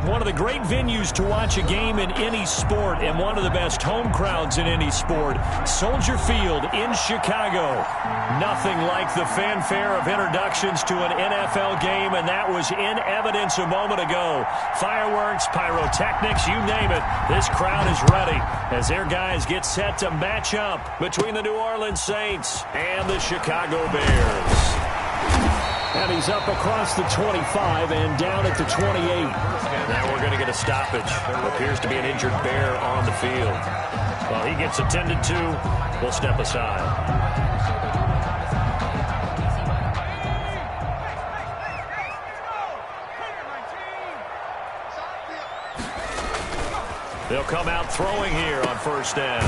One of the great venues to watch a game in any sport, and one of the best home crowds in any sport, Soldier Field in Chicago. Nothing like the fanfare of introductions to an NFL game, and that was in evidence a moment ago. Fireworks, pyrotechnics, you name it. This crowd is ready as their guys get set to match up between the New Orleans Saints and the Chicago Bears. And he's up across the 25 and down at the 28. Now we're going to get a stoppage. Appears to be an injured Bear on the field. While he gets attended to, we'll step aside. They'll come out throwing here on first down.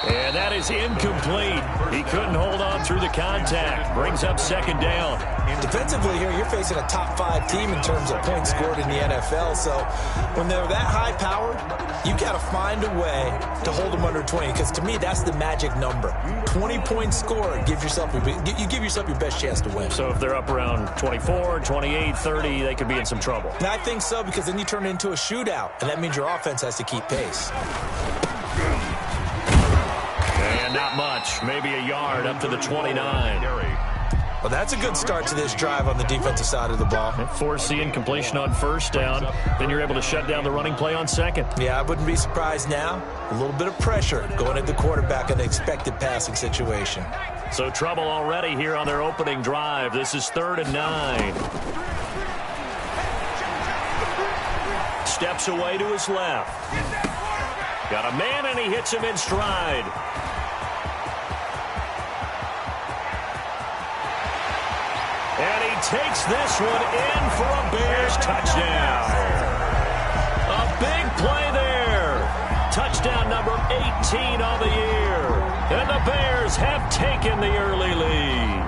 And that is incomplete. He couldn't hold on through the contact. Brings up second down. Defensively here, you're facing a top-5 team in terms of points scored in the NFL. So when they're that high-powered, you got to find a way to hold them under 20. Because to me, that's the magic number. 20 points scored, you give yourself your best chance to win. So if they're up around 24, 28, 30, they could be in some trouble. And I think so, because then you turn it into a shootout, and that means your offense has to keep pace. And not much, maybe a yard up to the 29. Well, that's a good start to this drive on the defensive side of the ball. Force the incompletion on first down. Then you're able to shut down the running play on second. Yeah, I wouldn't be surprised now. A little bit of pressure going at the quarterback in the expected passing situation. So trouble already here on their opening drive. This is 3rd and 9. Steps away to his left. Got a man, and he hits him in stride. And he takes this one in for a Bears touchdown. A big play there. Touchdown number 18 on the year. And the Bears have taken the early lead.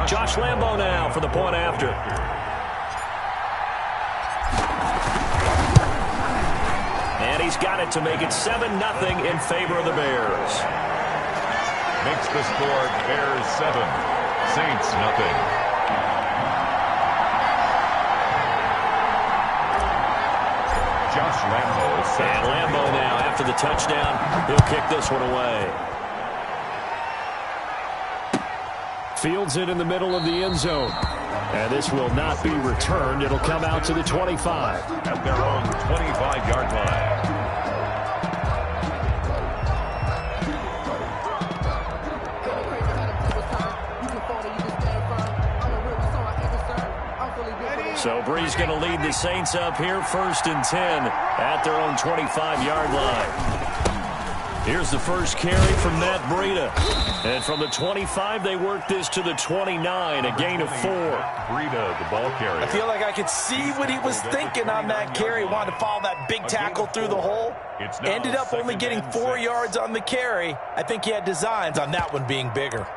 Josh Lambo now for the point after. And he's got it to make it 7-0 in favor of the Bears. Makes the score Bears 7, Saints nothing. Josh Lambo. And Lambo now, after the touchdown, he'll kick this one away. Fields it in the middle of the end zone. And this will not be returned. It'll come out to the 25. At their own 25-yard line. So Bree's going to lead the Saints up here 1st and 10 at their own 25-yard line. Here's the first carry from Matt Breida. And from the 25, they work this to the 29, a gain of 4. Breida, the ball carrier. I feel like I could see what he was thinking on that carry. Wanted to follow that big tackle through the hole. Ended up only getting 4 yards on the carry. I think he had designs on that one being bigger.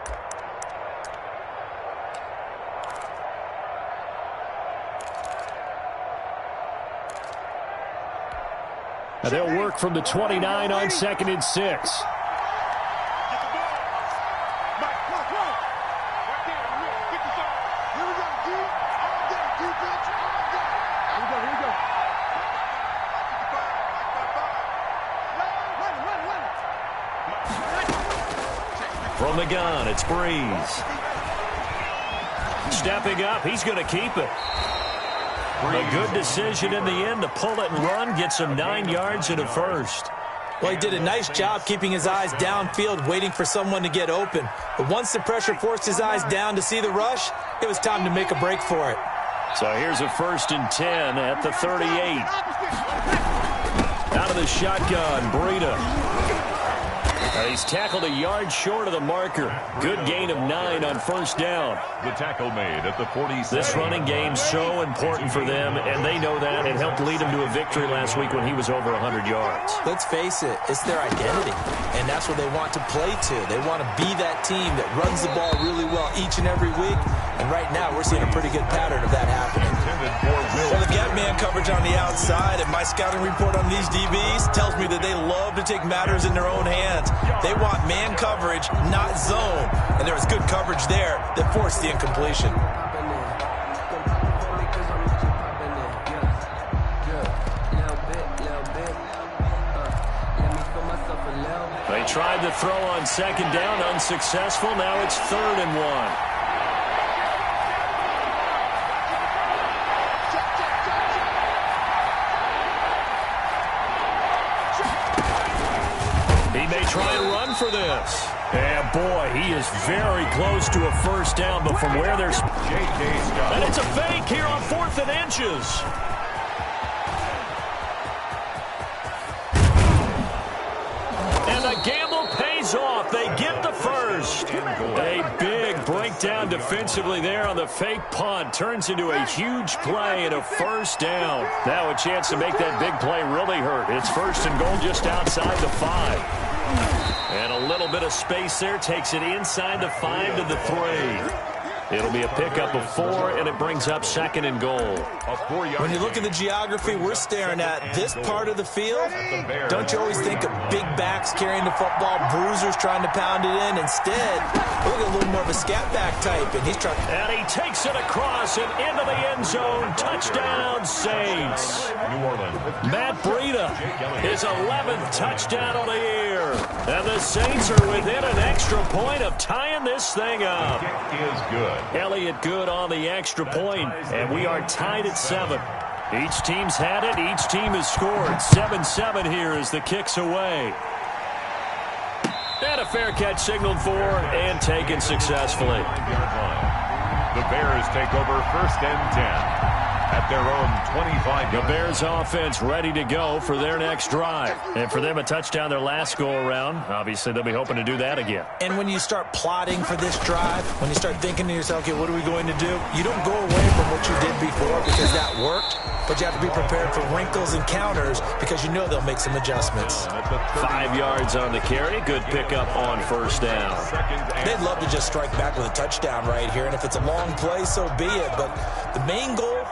Now they'll work from the 29 on 2nd and 6. From the gun, it's Breeze. Stepping up, he's going to keep it. A good decision in the end to pull it and run, get some 9 yards and a first. Well, he did a nice job keeping his eyes downfield, waiting for someone to get open. But once the pressure forced his eyes down to see the rush, it was time to make a break for it. So here's a 1st and 10 at the 38. Out of the shotgun, Breida. He's tackled a yard short of the marker. Good gain of 9 on 1st down. The tackle made at the 47. This running game's so important for them, and they know that. It helped lead them to a victory last week when he was over 100 yards. Let's face it, it's their identity, and that's what they want to play to. They want to be that team that runs the ball really well each and every week, and right now we're seeing a pretty good pattern of that happening. Well, they've got man coverage on the outside, and my scouting report on these DBs tells me that they love to take matters in their own hands. They want man coverage, not zone, and there was good coverage there that forced the incompletion. They tried to throw on 2nd down, unsuccessful. Now it's 3rd and 1. Try and run for this. And boy, he is very close to a 1st down, but from where there's... And it's a fake here on 4th and inches. And the gamble pays off. They get the 1st. A big breakdown defensively there on the fake punt. Turns into a huge play and a 1st down. Now a chance to make that big play really hurt. It's 1st and goal just outside the 5. And a little bit of space there takes it inside the 5 to the 3. It'll be a pickup of 4, and it brings up 2nd and goal. When you look at the geography we're staring at, this part of the field, don't you always think of big backs carrying the football, bruisers trying to pound it in? Instead, look at a little more of a scat back type, and he's trying. And he takes it across and into the end zone. Touchdown, Saints. New Orleans. Matt Breida, his 11th touchdown of the year. And the Saints are within an extra point of tying this thing up. Kick is good. Elliott good on the extra point, and we are tied at 7. Each team's had it. Each team has scored. 7-7 here as the kick's away. And a fair catch signaled for and taken successfully. The Bears take over 1st and 10. At their own 25. The Bears offense ready to go for their next drive. And for them, a touchdown their last go-around. Obviously, they'll be hoping to do that again. And when you start plotting for this drive, when you start thinking to yourself, okay, what are we going to do? You don't go away from what you did before because that worked, but you have to be prepared for wrinkles and counters because you know they'll make some adjustments. 5 yards on the carry. Good pickup on 1st down. They'd love to just strike back with a touchdown right here, and if it's a long play, so be it. But the main goal,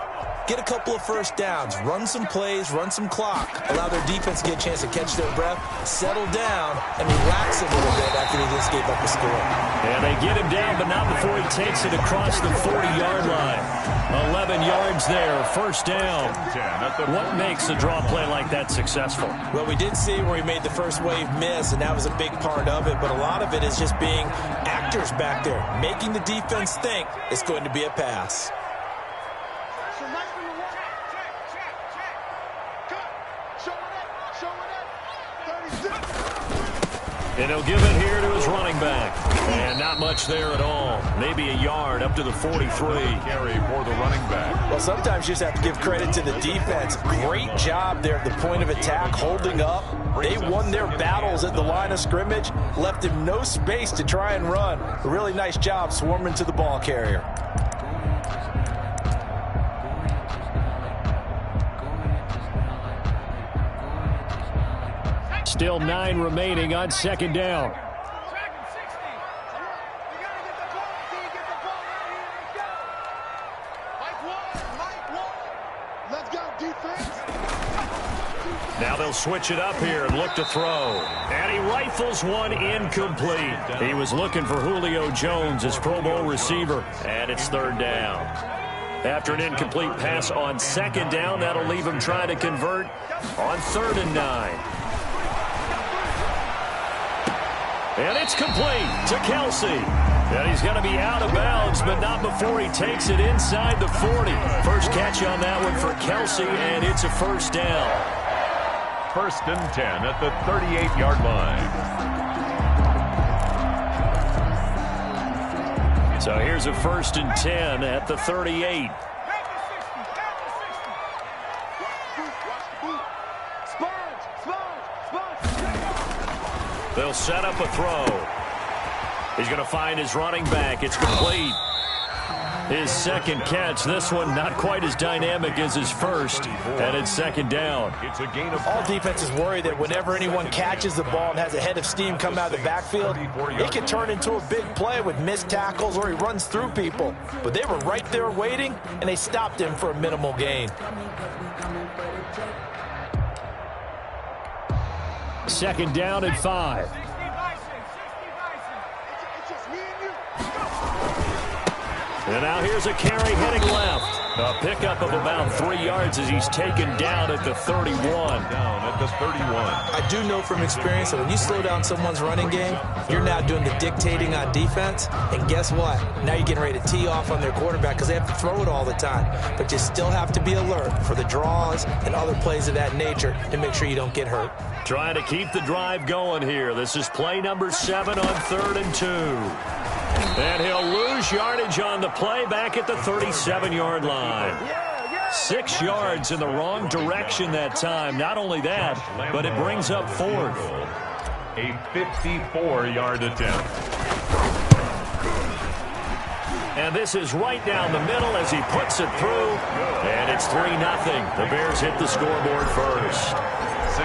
get a couple of 1st downs, run some plays, run some clock, allow their defense to get a chance to catch their breath, settle down, and relax a little bit after they just gave up a score. And they get him down, but not before he takes it across the 40-yard line. 11 yards there, 1st down. What makes a draw play like that successful? Well, we did see where he made the first wave miss, and that was a big part of it, but a lot of it is just being actors back there, making the defense think it's going to be a pass. And he'll give it here to his running back. And not much there at all. Maybe a yard up to the 43. Carry for the running back. Well, sometimes you just have to give credit to the defense. Great job there at the point of attack, holding up. They won their battles at the line of scrimmage, left him no space to try and run. A really nice job swarming to the ball carrier. Still 9 remaining on 2nd down. Now they'll switch it up here and look to throw. And he rifles one incomplete. He was looking for Julio Jones, his Pro Bowl receiver. And it's 3rd down. After an incomplete pass on 2nd down, that'll leave him trying to convert on 3rd and 9. And it's complete to Kelsey. And he's going to be out of bounds, but not before he takes it inside the 40. First catch on that one for Kelsey, and it's a 1st down. first and 10 at the 38-yard line. So here's a first and 10 at the 38. They'll set up a throw. He's going to find his running back. It's complete. His second catch. This one not quite as dynamic as his first. And it's second down. It's a gain of all defenses worry that whenever anyone catches the ball and has a head of steam come out of the backfield, it can turn into a big play with missed tackles or he runs through people. But they were right there waiting, and they stopped him for a minimal gain. Second down at 5. And now here's a carry heading left. A pickup of about 3 yards as he's taken down at the 31. Down at the 31. I do know from experience that when you slow down someone's running game, you're now doing the dictating on defense. And guess what? Now you're getting ready to tee off on their quarterback because they have to throw it all the time. But you still have to be alert for the draws and other plays of that nature to make sure you don't get hurt. Trying to keep the drive going here. This is play number 7 on 3rd and 2. And he'll lose yardage on the play back at the 37-yard line. 6 yards in the wrong direction that time. Not only that, but it brings up 4th. A 54-yard attempt. And this is right down the middle as he puts it through. And it's 3-0. The Bears hit the scoreboard first.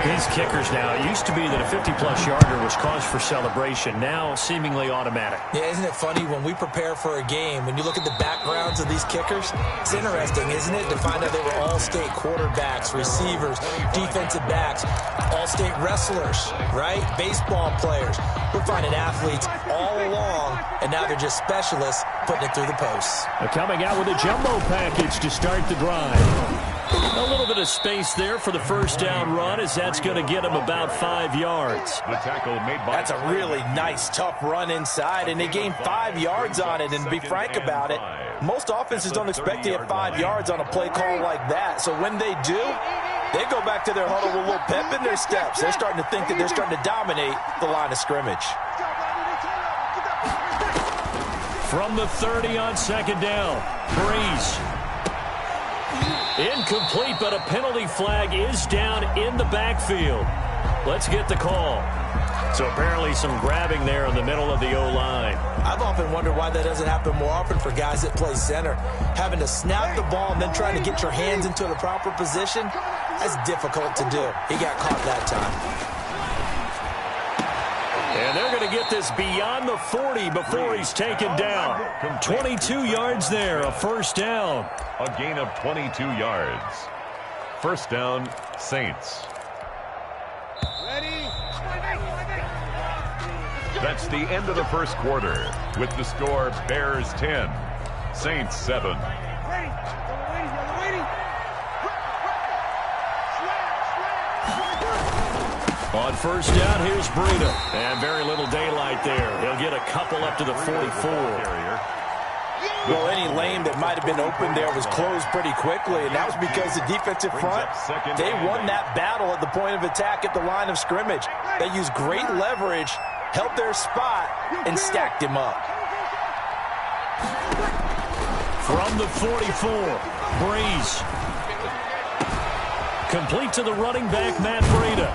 These kickers now, it used to be that a 50-plus yarder was cause for celebration. Now, seemingly automatic. Yeah, isn't it funny when we prepare for a game, when you look at the backgrounds of these kickers, it's interesting, isn't it, to find out they were all-state quarterbacks, receivers, defensive backs, all-state wrestlers, right? Baseball players. We're finding athletes all along, and now they're just specialists putting it through the posts. They're coming out with a jumbo package to start the drive. A little bit of space there for the first down run as that's going to get him about 5 yards. The tackle made by that's a really nice, tough run inside, and they gained 5 yards on it. And to be frank about it, most offenses don't expect to get 5 yards on a play call like that. So when they do, they go back to their huddle with a little pep in their steps. They're starting to think that they're starting to dominate the line of scrimmage. From the 30 on second down, Breeze. Incomplete, but a penalty flag is down in the backfield. Let's get the call. So apparently some grabbing there in the middle of the O-line. I've often wondered why that doesn't happen more often for guys that play center. Having to snap the ball and then trying to get your hands into the proper position, that's difficult to do. He got caught that time. And they're going to get this beyond the 40 before he's taken down. 22 yards there, a first down. A gain of 22 yards. First down, Saints. That's the end of the first quarter with the score Bears 10, Saints 7. On first down, here's Breida. And very little daylight there. He'll get a couple up to the 44. Well, any lane that might have been open there was closed pretty quickly, and that was because the defensive front, they won that battle at the point of attack at the line of scrimmage. They used great leverage, held their spot, and stacked him up. From the 44, Breeze. Complete to the running back, Matt Breida.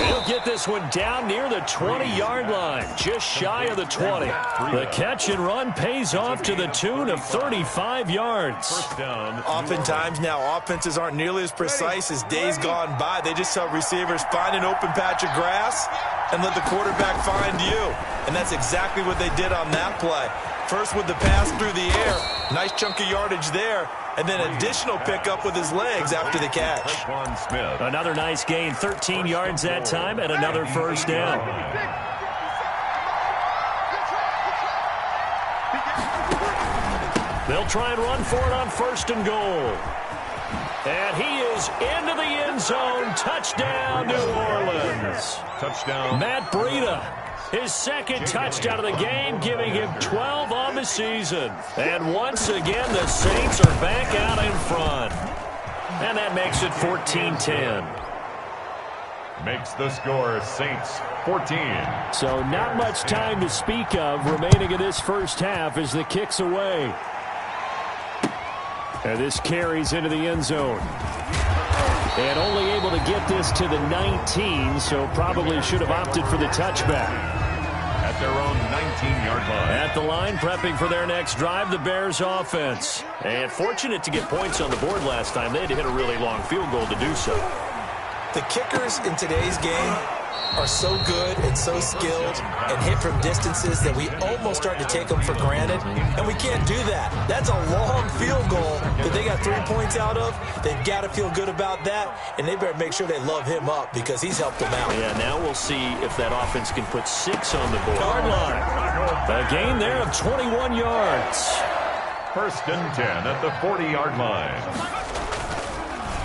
He'll get this one down near the 20-yard line, just shy of the 20. The catch and run pays off to the tune of 35 yards. Oftentimes now, offenses aren't nearly as precise as days gone by. They just tell receivers, find an open patch of grass and let the quarterback find you. And that's exactly what they did on that play. First with the pass through the air, nice chunk of yardage there, and then additional pickup with his legs after the catch. Another nice gain, 13 yards that time, and another first down. They'll try and run for it on first and goal. And he is into the end zone. Touchdown, New Orleans. Touchdown. Matt Breida. His second touchdown of the game, giving him 12 on the season. And once again, the Saints are back out in front. And that makes it 14-10. makes the score Saints 14. So not much time to speak of remaining in this first half as the kick's away. And this carries into the end zone. And only able to get this to the 19, so probably should have opted for the touchback. At their own 19-yard line. At the line, prepping for their next drive, the Bears offense. And fortunate to get points on the board last time. They had to hit a really long field goal to do so. The kickers in today's game are so good and so skilled and hit from distances that we almost start to take them for granted, and we can't do that. That's a long field goal that they got 3 points out of. They've got to feel good about that, and they better make sure they love him up because he's helped them out. Yeah, now we'll see if that offense can put 6 on the board. Yard line. A gain there of 21 yards. 1st and 10 at the 40-yard line.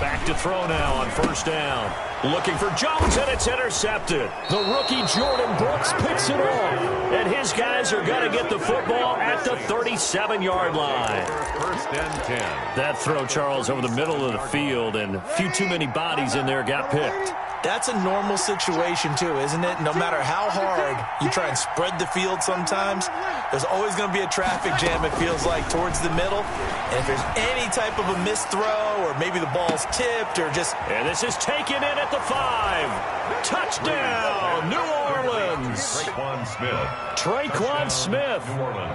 Back to throw now on 1st down. Looking for Jones, and it's intercepted. The rookie Jordan Brooks picks it off. And his guys are going to get the football at the 37-yard line. 1st and 10. That throw, Charles, over the middle of the field, and a few too many bodies in there got picked. That's a normal situation, too, isn't it? No matter how hard you try and spread the field sometimes, there's always going to be a traffic jam, it feels like, towards the middle. And if there's any type of a missed throw or maybe the ball's tipped or just... And this is taken in at the 5. Touchdown, New Orleans. Traquan Smith,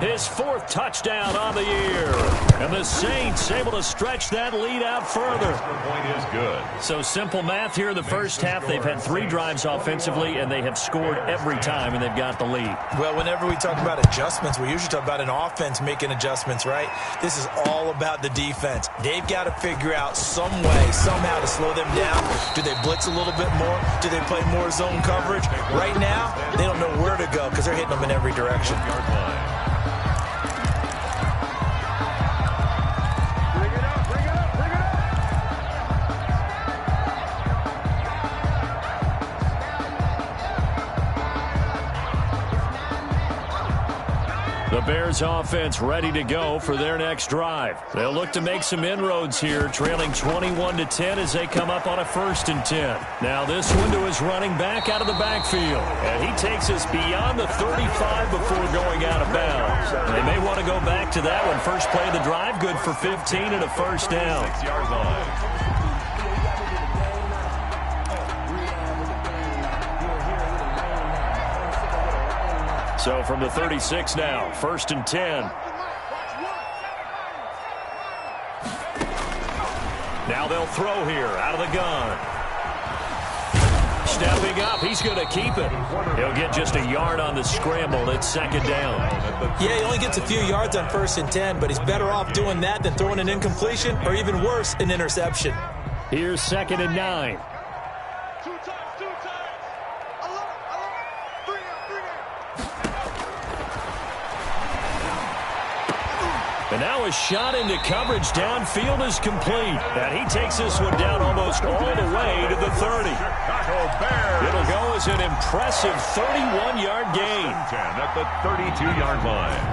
his 4th touchdown on the year. And the Saints able to stretch that lead out further. Point is good. So simple math here in the first half. They've had 3 drives offensively, and they have scored every time, and they've got the lead. Well, whenever we talk about adjustments, we usually talk about an offense making adjustments, right? This is all about the defense. They've got to figure out some way, somehow to slow them down. Do they blitz a little bit more? Do they play more zone coverage? Right now, they don't know where to go because they're hitting them in every direction. The Bears offense ready to go for their next drive. They'll look to make some inroads here, trailing 21-10 as they come up on a 1st and 10. Now this one to his running back out of the backfield. And he takes us beyond the 35 before going out of bounds. They may want to go back to that one. First play of the drive, good for 15 and a 1st down. 6-yard line. So from the 36 now, 1st and 10. Now they'll throw here out of the gun. Stepping up, he's going to keep it. He'll get just a yard on the scramble. It's 2nd down. Yeah, he only gets a few yards on 1st and 10, but he's better off doing that than throwing an incompletion or even worse, an interception. Here's 2nd and 9. And now a shot into coverage downfield is complete. And he takes this one down almost all the way to the 30. It'll go as an impressive 31-yard gain. 10 at the 32-yard line.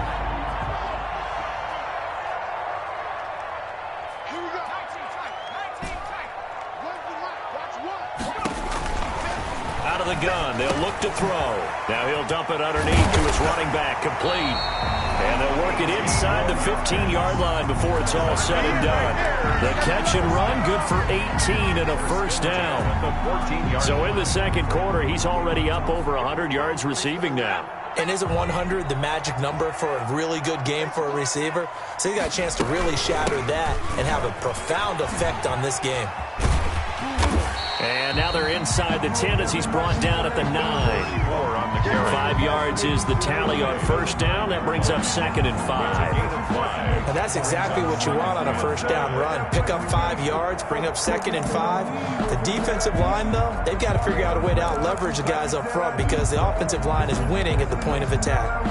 Out of the gun, they'll look to throw. Now he'll dump it underneath to his running back, complete. And they'll work it inside the 15-yard line before it's all said and done. The catch and run, good for 18 and a 1st down. So in the 2nd quarter, he's already up over 100 yards receiving now. And isn't 100 the magic number for a really good game for a receiver? So he got a chance to really shatter that and have a profound effect on this game. And now they're inside the 10 as he's brought down at the 9. 5 yards is the tally on 1st down. That brings up 2nd and 5. And that's exactly what you want on a 1st down run. Pick up 5 yards, bring up 2nd and 5. The defensive line, though, they've got to figure out a way to out-leverage the guys up front because the offensive line is winning at the point of attack.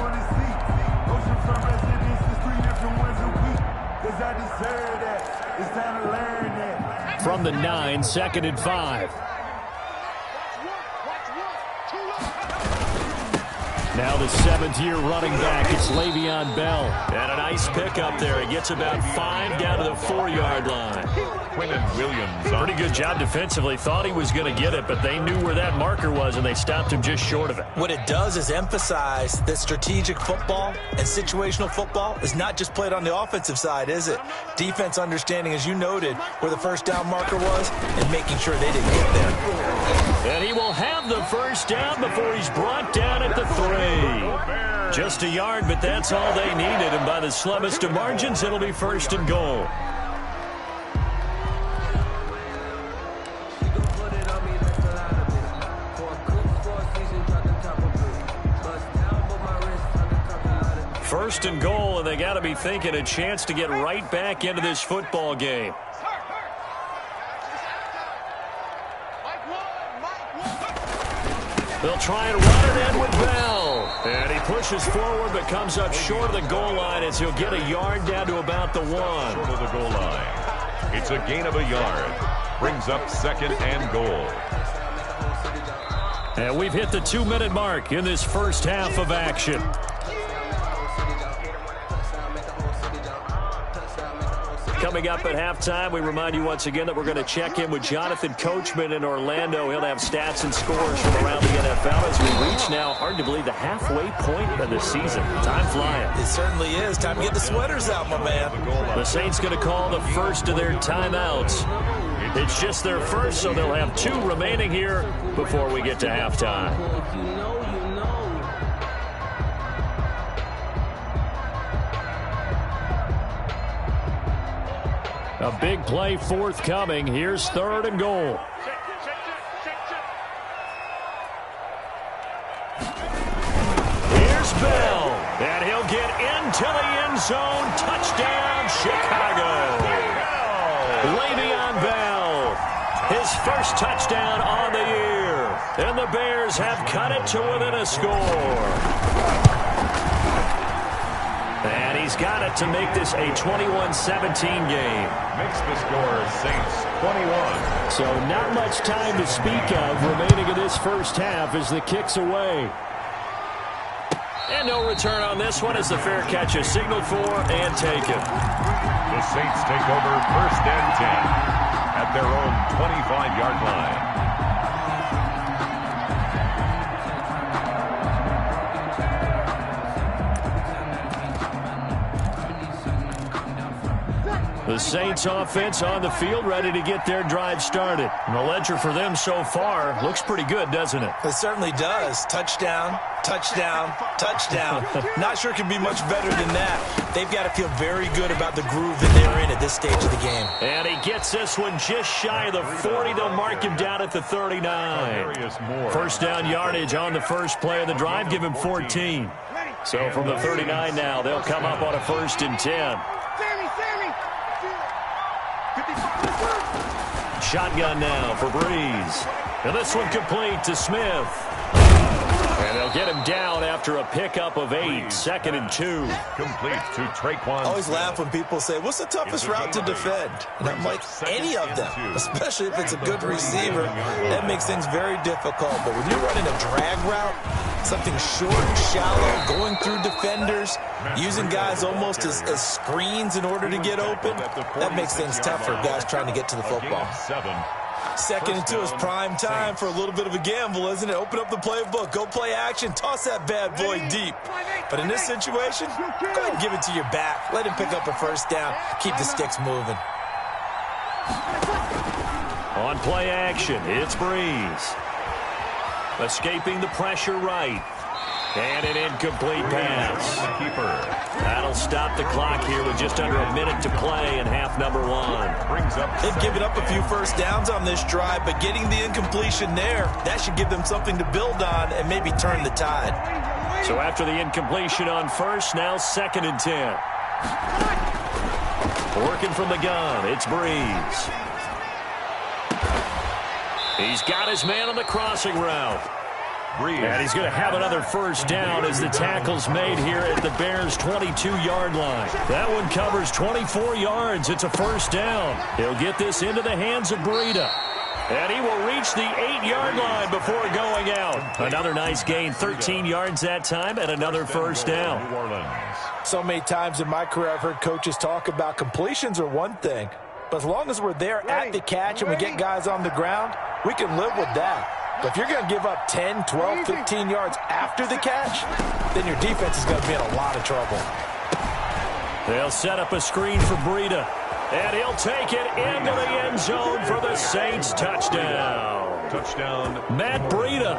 From the 9, 2nd and 5. Now the seventh-year running back, it's Le'Veon Bell. And a nice pickup there. He gets about 5 down to the 4-yard line. Williams. Pretty good job defensively. Thought he was going to get it, but they knew where that marker was, and they stopped him just short of it. What it does is emphasize that strategic football and situational football is not just played on the offensive side, is it? Defense understanding, as you noted, where the first down marker was and making sure they didn't get there. And he will have the first down before he's brought down at the 3. Just a yard, but that's all they needed. And by the slimmest of margins, it'll be first and goal. First and goal, and they got to be thinking a chance to get right back into this football game. They'll try and run it in with Bell. And he pushes forward but comes up short of the goal line as he'll get a yard down to about the 1. Short of the goal line. It's a gain of a yard. Brings up second and goal. And we've hit the 2-minute mark in this first half of action. Coming up at halftime, we remind you once again that we're going to check in with Jonathan Coachman in Orlando. He'll have stats and scores from around the NFL as we reach now, hard to believe, the halfway point of the season. Time flying. It certainly is. Time to get the sweaters out, my man. The Saints going to call the first of their timeouts. It's just their first, so they'll have 2 remaining here before we get to halftime. A big play forthcoming. Here's 3rd and goal. Here's Bell. And he'll get into the end zone. Touchdown, Chicago. Le'Veon Bell. His first touchdown on the year. And the Bears have cut it to within a score. And he's got it to make this a 21-17 game. Makes the score Saints 21. So not much time to speak of remaining in this first half as the kick's away. And no return on this one as the fair catch is signaled for and taken. The Saints take over 1st and 10 at their own 25-yard line. The Saints offense on the field, ready to get their drive started. And the ledger for them so far looks pretty good, doesn't it? It certainly does. Touchdown, touchdown, touchdown. Not sure it can be much better than that. They've got to feel very good about the groove that they're in at this stage of the game. And he gets this one just shy of the 40. They'll mark him down at the 39. First down yardage on the first play of the drive. Give him 14. So from the 39 now, they'll come up on a 1st and 10. Shotgun now for Breeze. And this one complete to Smith. And they'll get him down after a pickup of 8. 2nd and 2. Complete to Traquan. I always laugh when people say, what's the toughest route to defend? And I'm like, any of them, especially if it's a good receiver. That makes things very difficult. But when you're running a drag route, something short, shallow, going through defenders, using guys almost as screens in order to get open, that makes things tough for guys trying to get to the football. 2nd and 2 is prime time for a little bit of a gamble, isn't it? Open up the playbook, go play action, toss that bad boy deep. But in this situation, go ahead and give it to your back. Let him pick up a first down. Keep the sticks moving. On play action, it's Breeze. Escaping the pressure right. And an incomplete pass. That'll stop the clock here with just under a minute to play in half number 1. They've given up a few first downs on this drive, but getting the incompletion there, that should give them something to build on and maybe turn the tide. So after the incompletion on first, now 2nd and 10. Working from the gun, it's Breeze. He's got his man on the crossing route. And he's going to have another first down as the tackle's made here at the Bears' 22-yard line. That one covers 24 yards. It's a first down. He'll get this into the hands of Breida. And he will reach the 8-yard line before going out. Another nice gain, 13 yards that time, and another first down. So many times in my career I've heard coaches talk about completions are one thing, but as long as we're there at the catch and we get guys on the ground, we can live with that. But if you're going to give up 10, 12, 15 yards after the catch, then your defense is going to be in a lot of trouble. They'll set up a screen for Breida. And he'll take it into the end zone for the Saints touchdown. Matt Breida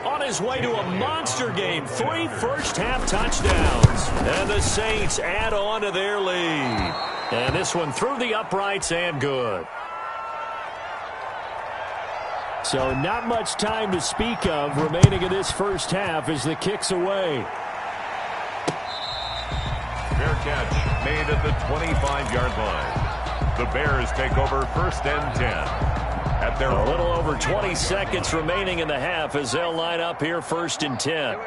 on his way to a monster game. 3 first-half touchdowns. And the Saints add on to their lead. And this one through the uprights and good. So not much time to speak of remaining in this first half as the kick's away. Fair catch made at the 25-yard line. The Bears take over first and 10. At their a little over 20 seconds remaining in the half as they'll line up here first and 10.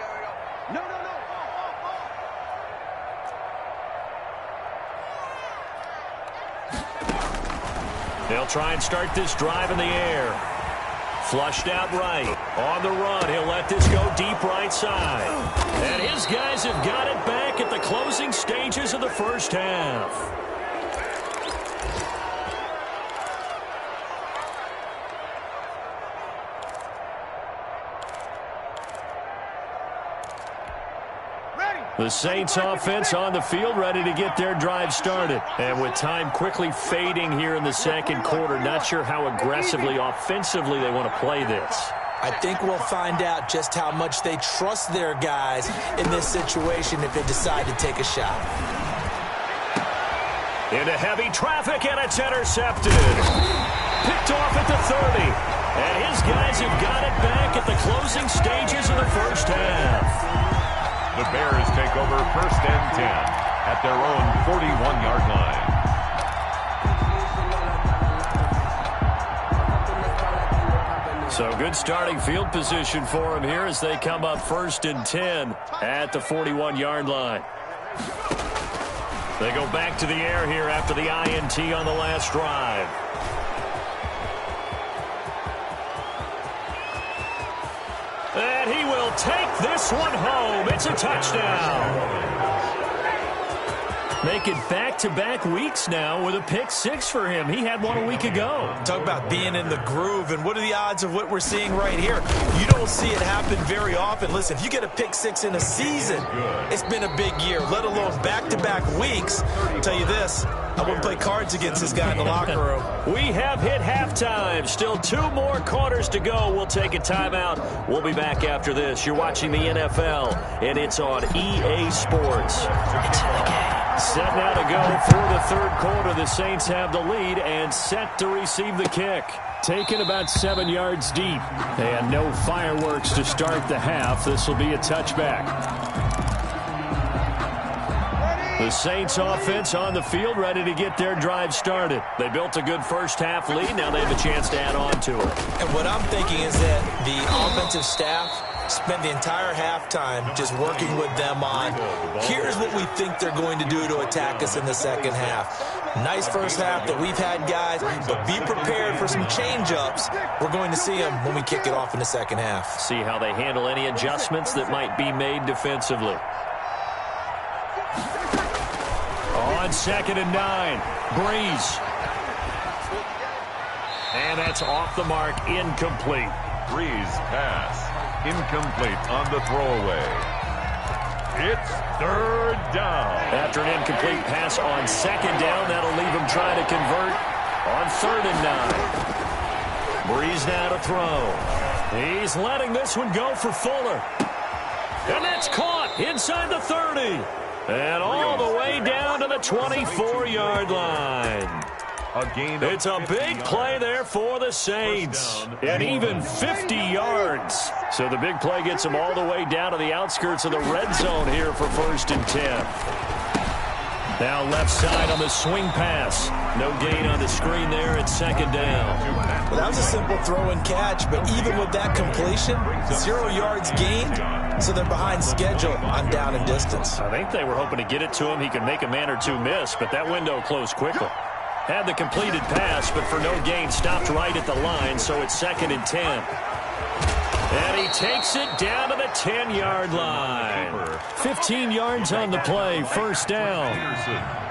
They'll try and start this drive in the air. Flushed out right. On the run, he'll let this go deep right side. And his guys have got it back at the closing stages of the first half. The Saints offense on the field ready to get their drive started. And with time quickly fading here in the second quarter, not sure how aggressively, offensively they want to play this. I think we'll find out just how much they trust their guys in this situation if they decide to take a shot. Into heavy traffic, and it's intercepted. Picked off at the 30. And his guys have got it back at the closing stages of the first half. The Bears take over first and 10 at their own 41-yard line. So good starting field position for him here as they come up first and 10 at the 41-yard line. They go back to the air here after the INT on the last drive. And he will take this one home. It's a touchdown. Making back-to-back weeks now with a pick 6 for him. He had one a week ago. Talk about being in the groove, and what are the odds of what we're seeing right here? You don't see it happen very often. Listen, if you get a pick 6 in a season, it's been a big year, let alone back-to-back weeks. I'll tell you this, I wouldn't play cards against this guy in the locker room. We have hit halftime. Still 2 more quarters to go. We'll take a timeout. We'll be back after this. You're watching the NFL, and it's on EA Sports. It's in the game. Set now to go for the third quarter. The Saints have the lead and set to receive the kick. Taken about 7 yards deep. And no fireworks to start the half. This will be a touchback. The Saints offense on the field ready to get their drive started. They built a good first half lead. Now they have a chance to add on to it. And what I'm thinking is that the offensive staff spend the entire halftime just working with them on, here's what we think they're going to do to attack us in the second half. Nice first half that we've had, guys, but be prepared for some change-ups. We're going to see them when we kick it off in the second half. See how they handle any adjustments that might be made defensively. On 2nd and 9, Breeze. And that's off the mark, incomplete. Breeze pass. Incomplete on the throwaway. It's third down. After an incomplete pass on 2nd down, that'll leave him trying to convert on 3rd and 9. Breeze now to throw. He's letting this one go for Fuller. And that's caught inside the 30. And all the way down to the 24-yard line. It's a big play there for the Saints. And even 50 yards. So the big play gets them all the way down to the outskirts of the red zone here for 1st and 10. Now left side on the swing pass. No gain on the screen there at 2nd down. Well, that was a simple throw and catch, but even with that completion, 0 yards gained, so they're behind schedule on down and distance. I think they were hoping to get it to him. He could make a man or two miss, but that window closed quickly. Had the completed pass, but for no gain, stopped right at the line, so it's 2nd and 10. And he takes it down to the 10-yard line. 15 yards on the play, first down.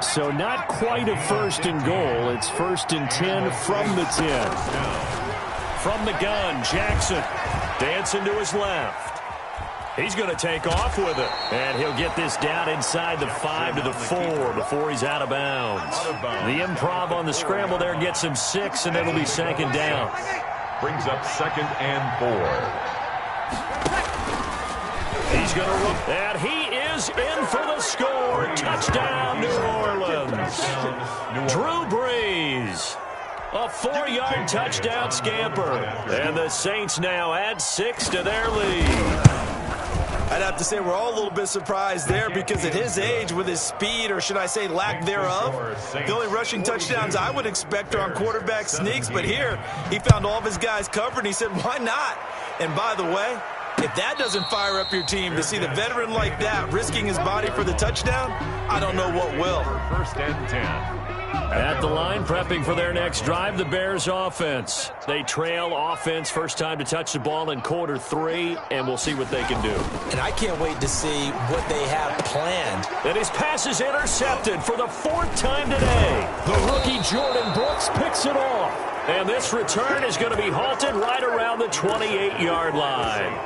So not quite a 1st and goal. It's 1st and 10 from the 10. From the gun, Jackson dancing to his left. He's going to take off with it. And he'll get this down inside the 5 to the 4 before he's out of bounds. The improv on the scramble there gets him 6, and it'll be 2nd down. Brings up 2nd and 4. He's going to run. And he is in for the score. Touchdown, New Orleans. Drew Brees. A 4-yard touchdown scamper. And the Saints now add 6 to their lead. I'd have to say we're all a little bit surprised there because at his age, with his speed, or should I say lack thereof, the only rushing touchdowns I would expect are on quarterback sneaks. But here, he found all of his guys covered, and he said, why not? And by the way, if that doesn't fire up your team to see the veteran like that risking his body for the touchdown, I don't know what will. 1st and 10. At the line, prepping for their next drive, the Bears offense. They trail offense, first time to touch the ball in quarter 3, and we'll see what they can do. And I can't wait to see what they have planned. And his pass is intercepted for the 4th time today. The rookie Jordan Brooks picks it off. And this return is going to be halted right around the 28-yard line.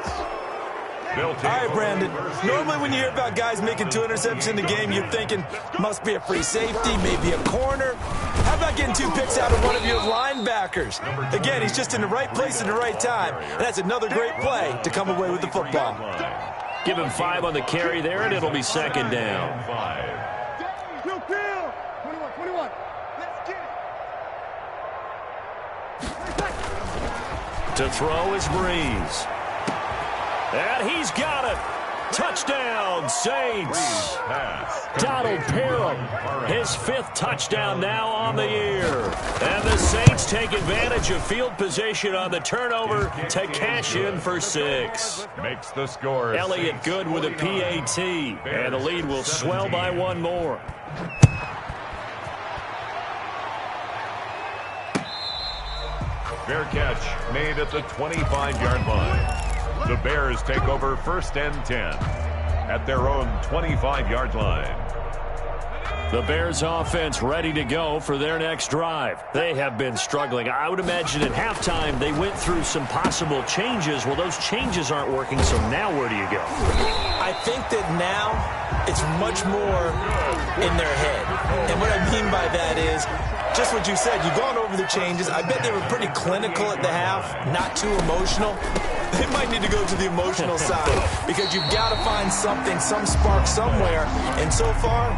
All right, Brandon. Normally when you hear about guys making 2 interceptions in the game, you're thinking must be a free safety, maybe a corner. How about getting 2 picks out of one of your linebackers? Again, he's just in the right place at the right time. And that's another great play to come away with the football. Give him 5 on the carry there, and it'll be 2nd down. 21. Let's get it. To throw is Brees. And he's got it. Touchdown, Saints. Donald Parham, his 5th touchdown now on the year. And the Saints take advantage of field position on the turnover to cash in for 6. Makes the score. Elliott good with a PAT. And the lead will swell by 1 more. Fair catch made at the 25-yard line. The Bears take over 1st and 10 at their own 25-yard line. The Bears offense ready to go for their next drive. They have been struggling. I would imagine at halftime they went through some possible changes. Well, those changes aren't working, so now where do you go? I think that now it's much more in their head. And what I mean by that is just what you said. You've gone over the changes. I bet they were pretty clinical at the half, not too emotional. They might need to go to the emotional side because you've got to find something, some spark somewhere. And so far,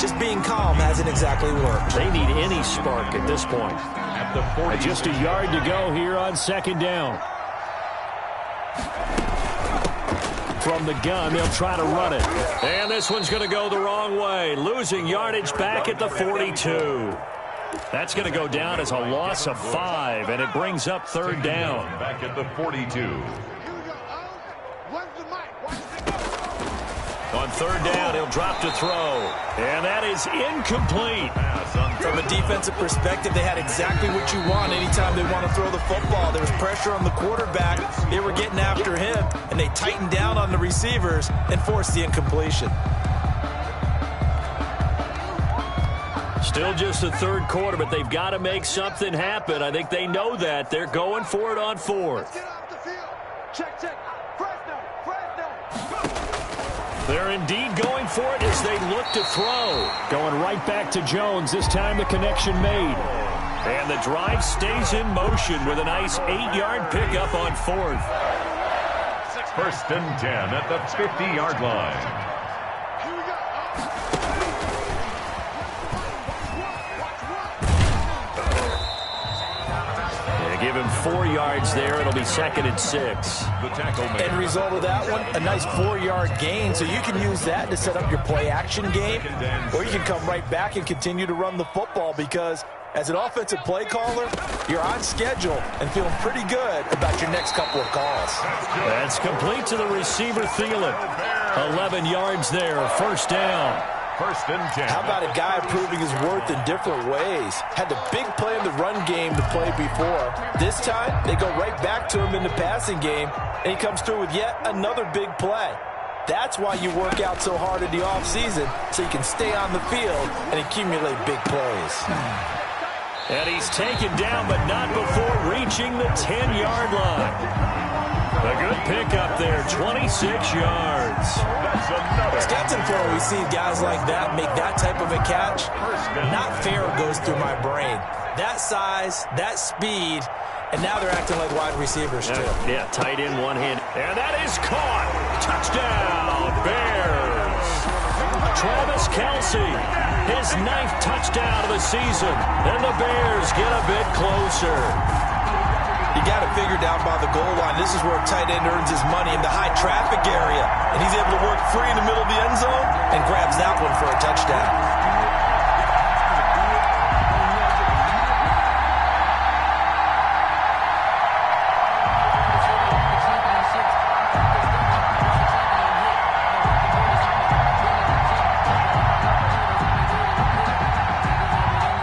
just being calm hasn't exactly worked. They need any spark at this point. At the 40. Just a yard to go here on 2nd down. From the gun, they'll try to run it. And this one's going to go the wrong way. Losing yardage back at the 42. That's going to go down as a loss of 5, and it brings up 3rd down. Back at the 42. On 3rd down, he'll drop to throw. And that is incomplete. From a defensive perspective, they had exactly what you want anytime they want to throw the football. There was pressure on the quarterback. They were getting after him, and they tightened down on the receivers and forced the incompletion. Still just the 3rd quarter, but they've got to make something happen. I think they know that. They're going for it on 4th. Check. They're indeed going for it as they look to throw. Going right back to Jones. This time the connection made. And the drive stays in motion with a nice 8-yard pickup on 4th. 1st and 10 at the 50-yard line. Give him 4 yards there. It'll be 2nd and 6. The tackle made. End result of that one, a nice 4-yard gain. So you can use that to set up your play-action game, or you can come right back and continue to run the football because as an offensive play caller, you're on schedule and feeling pretty good about your next couple of calls. That's complete to the receiver, Thielen. 11 yards there, 1st down. First and 10. How about a guy proving his worth in different ways? Had the big play in the run game to play before. This time, they go right back to him in the passing game, and he comes through with yet another big play. That's why you work out so hard in the offseason, so you can stay on the field and accumulate big plays. And he's taken down, but not before reaching the 10-yard line. A good pickup there, 26 yards. That's another. Stetson for we see guys like that make that type of a catch. Not fair goes through my brain. That size, that speed, and now they're acting like wide receivers too. Yeah, tight end, one hand. And that is caught. Touchdown, Bears. Travis Kelce, his 9th touchdown of the season. And the Bears get a bit closer. You got to figure down by the goal line. This is where a tight end earns his money in the high traffic area. And he's able to work free in the middle of the end zone and grabs that one for a touchdown.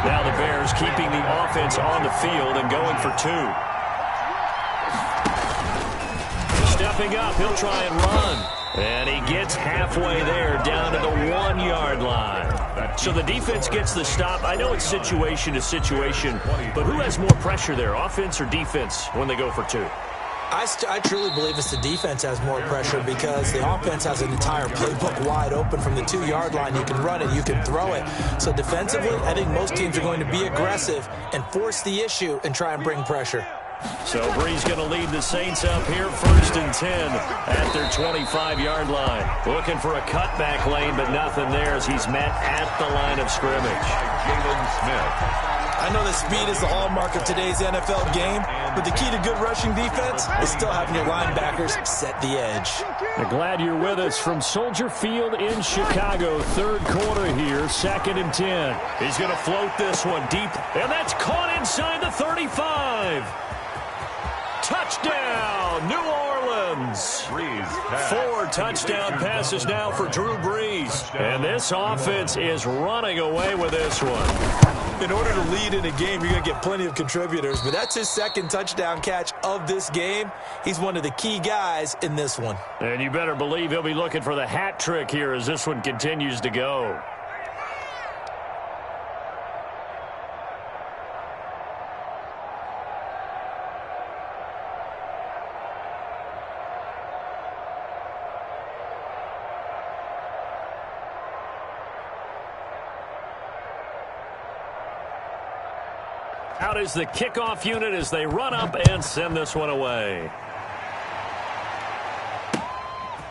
Now the Bears keeping the offense on the field and going for 2. Stepping up, he'll try and run. And he gets halfway there, down to the 1-yard line. So the defense gets the stop. I know it's situation to situation, but who has more pressure there, offense or defense, when they go for 2? I truly believe it's the defense has more pressure because the offense has an entire playbook wide open from the 2-yard line. You can run it, you can throw it. So defensively, I think most teams are going to be aggressive and force the issue and try and bring pressure. So Bree's going to lead the Saints up here, 1st and 10 at their 25-yard line. Looking for a cutback lane, but nothing there as he's met at the line of scrimmage. Jalen Smith. I know that speed is the hallmark of today's NFL game, but the key to good rushing defense is still having your linebackers set the edge. I'm glad you're with us from Soldier Field in Chicago. 3rd quarter here, 2nd and 10. He's going to float this one deep, and that's caught inside the 35. Touchdown, New Orleans. 4 touchdown passes now for Drew Brees. And this offense is running away with this one. In order to lead in a game, you're going to get plenty of contributors, but that's his 2nd touchdown catch of this game. He's one of the key guys in this one. And you better believe he'll be looking for the hat trick here as this one continues to go. Out is the kickoff unit as they run up and send this one away.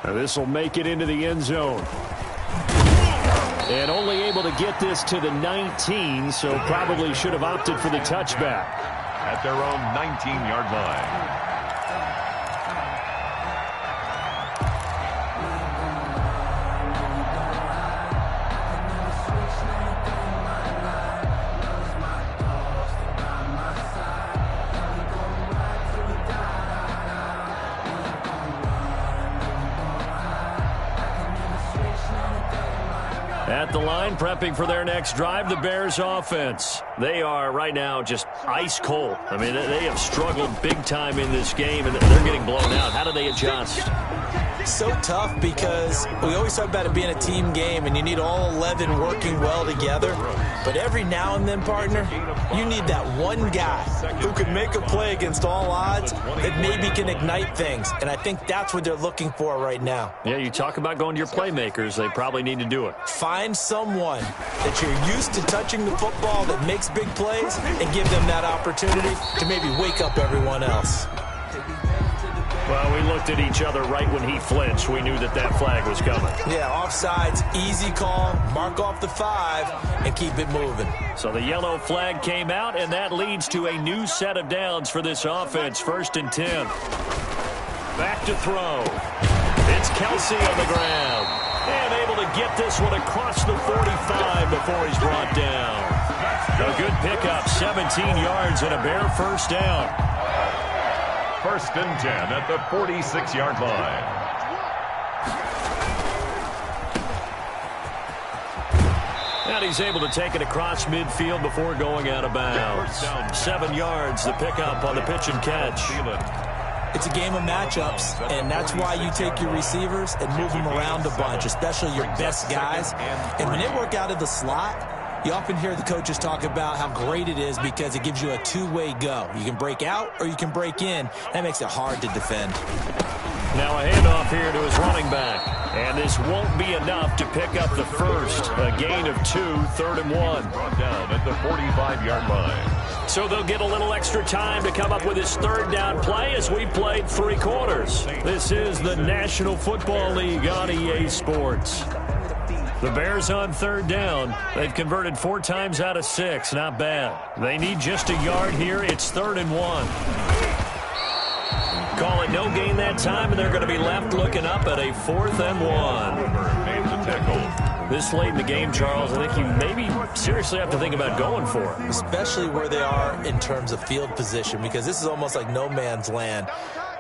Now this will make it into the end zone. And only able to get this to the 19, so probably should have opted for the touchback. At their own 19-yard line. At the line, prepping for their next drive, the Bears offense. They are right now just ice cold. I mean, they have struggled big time in this game, and they're getting blown out. How do they adjust? So tough because we always talk about it being a team game, and you need all 11 working well together. But every now and then, partner, you need that one guy who can make a play against all odds that maybe can ignite things. And I think that's what they're looking for right now. Yeah, you talk about going to your playmakers. They probably need to do it. Find someone that you're used to touching the football that makes big plays and give them that opportunity to maybe wake up everyone else. Well, we looked at each other right when he flinched. We knew that that flag was coming. Yeah, offsides, easy call, mark off the 5, and keep it moving. So the yellow flag came out, and that leads to a new set of downs for this offense. 1st and 10. Back to throw. It's Kelce on the ground. And able to get this one across the 45 before he's brought down. A good pickup, 17 yards and a Bear first down. 1st and 10 at the 46-yard line. And he's able to take it across midfield before going out of bounds. 7 yards, the pickup on the pitch and catch. It's a game of matchups, and that's why you take your receivers and move them around a bunch, especially your best guys. And when they work out of the slot, you often hear the coaches talk about how great it is because it gives you a two-way go. You can break out or you can break in. That makes it hard to defend. Now a handoff here to his running back. And this won't be enough to pick up the first. A gain of 2, 3rd and 1. Brought down at the 45-yard line. So they'll get a little extra time to come up with his 3rd down play as we played 3 quarters. This is the National Football League on EA Sports. The Bears on 3rd down. They've converted 4 times out of 6. Not bad. They need just a yard here. It's 3rd and 1. Call it no gain that time, and they're going to be left looking up at a 4th and 1. Made the tackle. This late in the game, Charles, I think you maybe seriously have to think about going for it. Especially where they are in terms of field position, because this is almost like no man's land.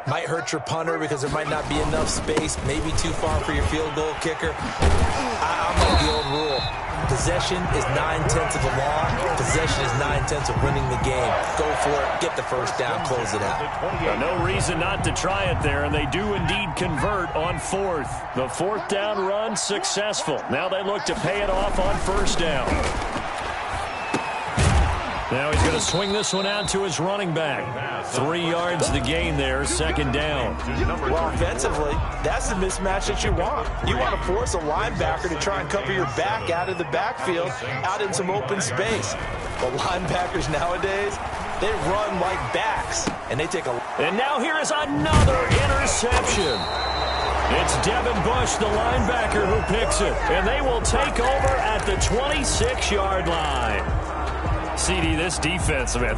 Might hurt your punter because there might not be enough space, maybe too far for your field goal kicker. I'm like the old rule. Possession is 9/10 of the law. Possession is 9/10 of winning the game. Go for it. Get the first down. Close it out. No reason not to try it there, and they do indeed convert on 4th. The 4th down run successful. Now they look to pay it off on 1st down. Now he's going to swing this one out to his running back. 3 yards the gain there, 2nd down. Well, offensively, that's the mismatch that you want. You want to force a linebacker to try and cover your back out of the backfield, out in some open space. But linebackers nowadays, they run like backs, and they take a... And now here is another interception. It's Devin Bush, the linebacker, who picks it. And they will take over at the 26-yard line. CD, this defense, man,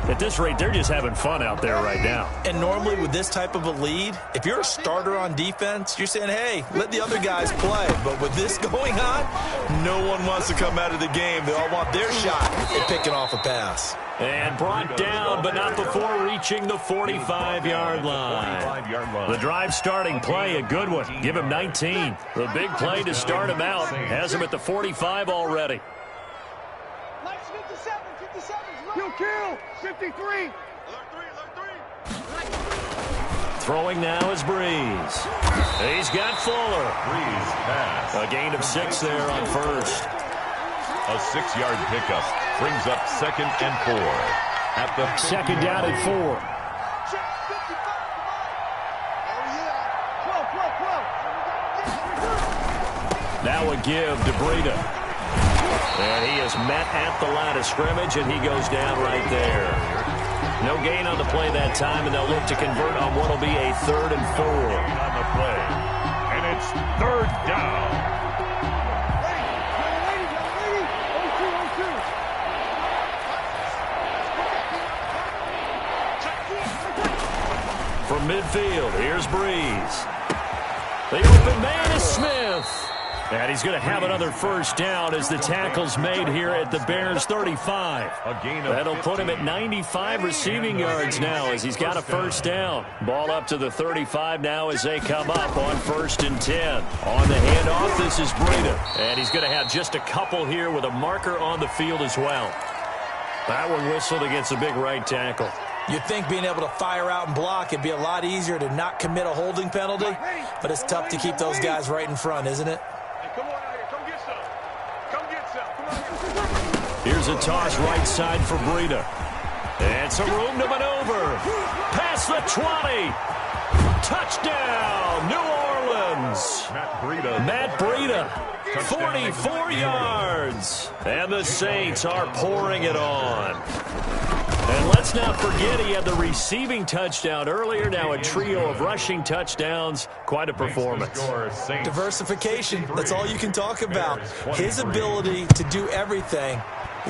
at this rate, they're just having fun out there right now. And normally with this type of a lead, if you're a starter on defense, you're saying, hey, let the other guys play. But with this going on, no one wants to come out of the game. They all want their shot at picking off a pass. And brought down, but not before reaching the 45-yard line. The drive starting play, a good one. Give him 19. The big play to start him out has him at the 45 already. Kill, 53. Throwing now is Breeze. He's got Fuller. Breeze pass. A gain of 6 there on 1st. A 6-yard pickup brings up 2nd and 4. At the 2nd down and 4. Now a give to Breida. And he is met at the line of scrimmage, and he goes down right there. No gain on the play that time, and they'll look to convert on what will be a 3rd and 4. On the play. And it's 3rd down. From midfield, here's Breeze. The open man is Smith. And he's going to have another 1st down as the tackle's made here at the Bears 35. That'll put him at 95 receiving yards now as he's got a 1st down. Ball up to the 35 now as they come up on 1st and 10. On the handoff, this is Breida. And he's going to have just a couple here with a marker on the field as well. That one whistled against the big right tackle. You'd think being able to fire out and block it'd be a lot easier to not commit a holding penalty, but it's tough to keep those guys right in front, isn't it? Come on out here. Come get some. Come get some. Come on. Here's a toss right side for Breida. And some room to maneuver. Past the 20. Touchdown, New Orleans. Matt Breida. 44 yards. And the Saints are pouring it on. And let's not forget he had the receiving touchdown earlier. Now a trio of rushing touchdowns. Quite a performance. Diversification. That's all you can talk about. His ability to do everything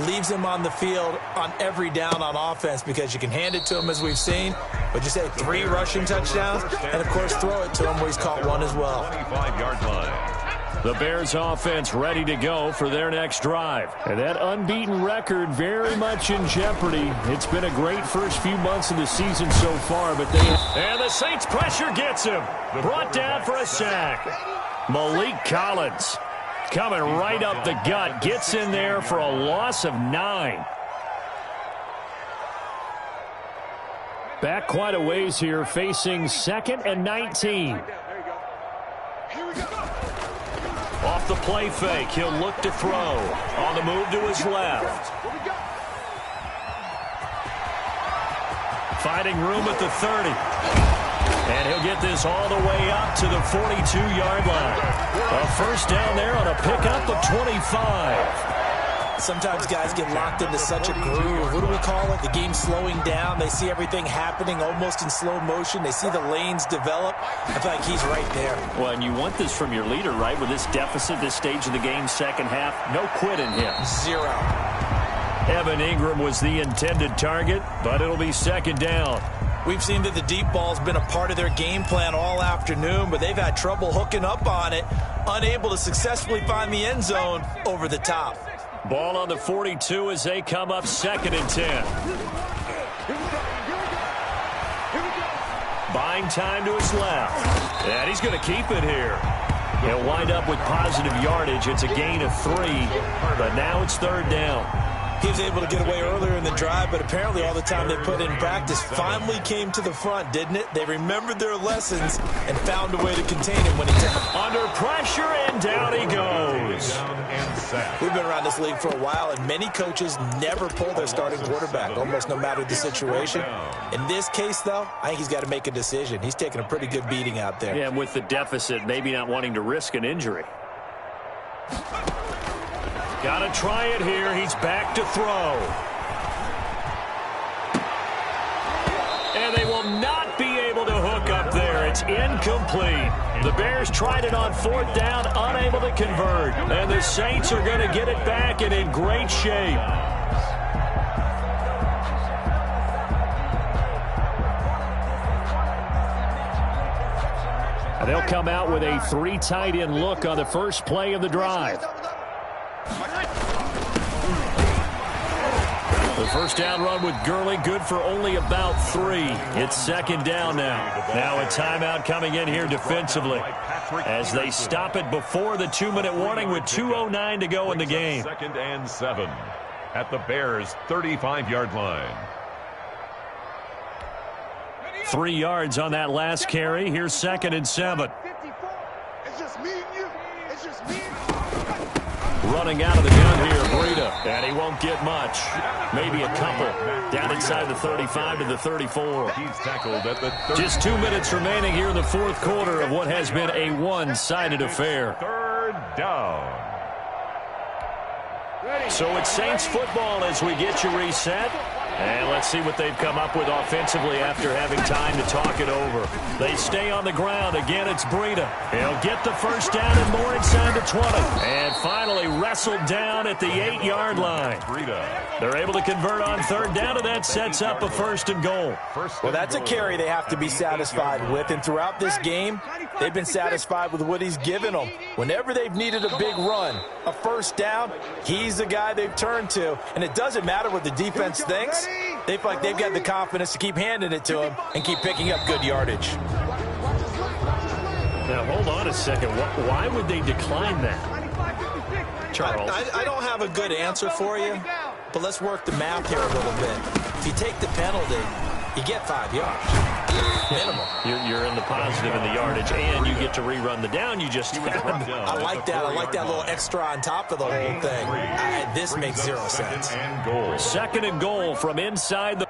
leaves him on the field on every down on offense because you can hand it to him as we've seen. But you say 3 rushing touchdowns and, of course, throw it to him where he's caught 1 as well. 25-yard line. The Bears offense ready to go for their next drive. And that unbeaten record very much in jeopardy. It's been a great first few months of the season so far, but they... And the Saints pressure gets him. Brought down for a sack. Malik Collins. Coming right up the gut. Gets in there for a loss of 9. Back quite a ways here, facing 2nd and 19. Off the play fake, he'll look to throw. On the move to his left. Finding room at the 30. And he'll get this all the way up to the 42-yard line. A first down there on a pickup of 25. Sometimes guys get locked into such a groove. What do we call it? The game slowing down. They see everything happening almost in slow motion. They see the lanes develop. I feel like he's right there. Well, and you want this from your leader, right? With this deficit, this stage of the game, second half, no quit in him. 0. Evan Ingram was the intended target, but it'll be second down. We've seen that the deep ball's been a part of their game plan all afternoon, but they've had trouble hooking up on it, unable to successfully find the end zone over the top. Ball on the 42 as they come up 2nd and 10. Buying time to his left. And he's going to keep it here. He'll wind up with positive yardage. It's a gain of 3, but now it's 3rd down. He was able to get away earlier in the drive, but apparently all the time they put in practice finally came to the front, didn't it? They remembered their lessons and found a way to contain him when he took him. Under pressure, and down he goes. We've been around this league for a while, and many coaches never pull their starting quarterback, almost no matter the situation. In this case, though, I think he's got to make a decision. He's taking a pretty good beating out there. Yeah, and with the deficit, maybe not wanting to risk an injury. Got to try it here. He's back to throw. And they will not be able to hook up there. It's incomplete. The Bears tried it on 4th down, unable to convert. And the Saints are going to get it back and in great shape. And they'll come out with a 3 tight end look on the first play of the drive. The first down run with Gurley, good for only about 3. It's 2nd down now. Now a timeout coming in here defensively as they stop it before the 2-minute warning with 2:09 to go in the game. 2nd and 7 at the Bears' 35-yard line. 3 yards on that last carry. Here's 2nd and 7. It's just me and you. It's just me and you. Running out of the gun here, Breida. And he won't get much. Maybe a couple. Down inside the 35 to the 34. He's tackled at the 30. Just 2 minutes remaining here in the 4th quarter of what has been a one-sided affair. 3rd down. So it's Saints football as we get you reset. And let's see what they've come up with offensively after having time to talk it over. They stay on the ground. Again, it's Breida. He'll get the first down and more inside the 20. And finally wrestled down at the 8-yard line. They're able to convert on 3rd down, and that sets up a 1st and goal. Well, that's a carry they have to be satisfied with. And throughout this game, they've been satisfied with what he's given them. Whenever they've needed a big run, a first down, he's the guy they've turned to. And it doesn't matter what the defense thinks. They feel like they've got the confidence to keep handing it to him and keep picking up good yardage. Now, hold on a second. Why would they decline that? Charles? I don't have a good answer for you, but let's work the math here a little bit. If you take the penalty, you get 5 yards. Minimum. You're in the positive in the yardage, and you get to rerun the down you just had. I like that. I like that little extra on top of the whole thing. This makes 0 sense. 2nd and goal from inside the...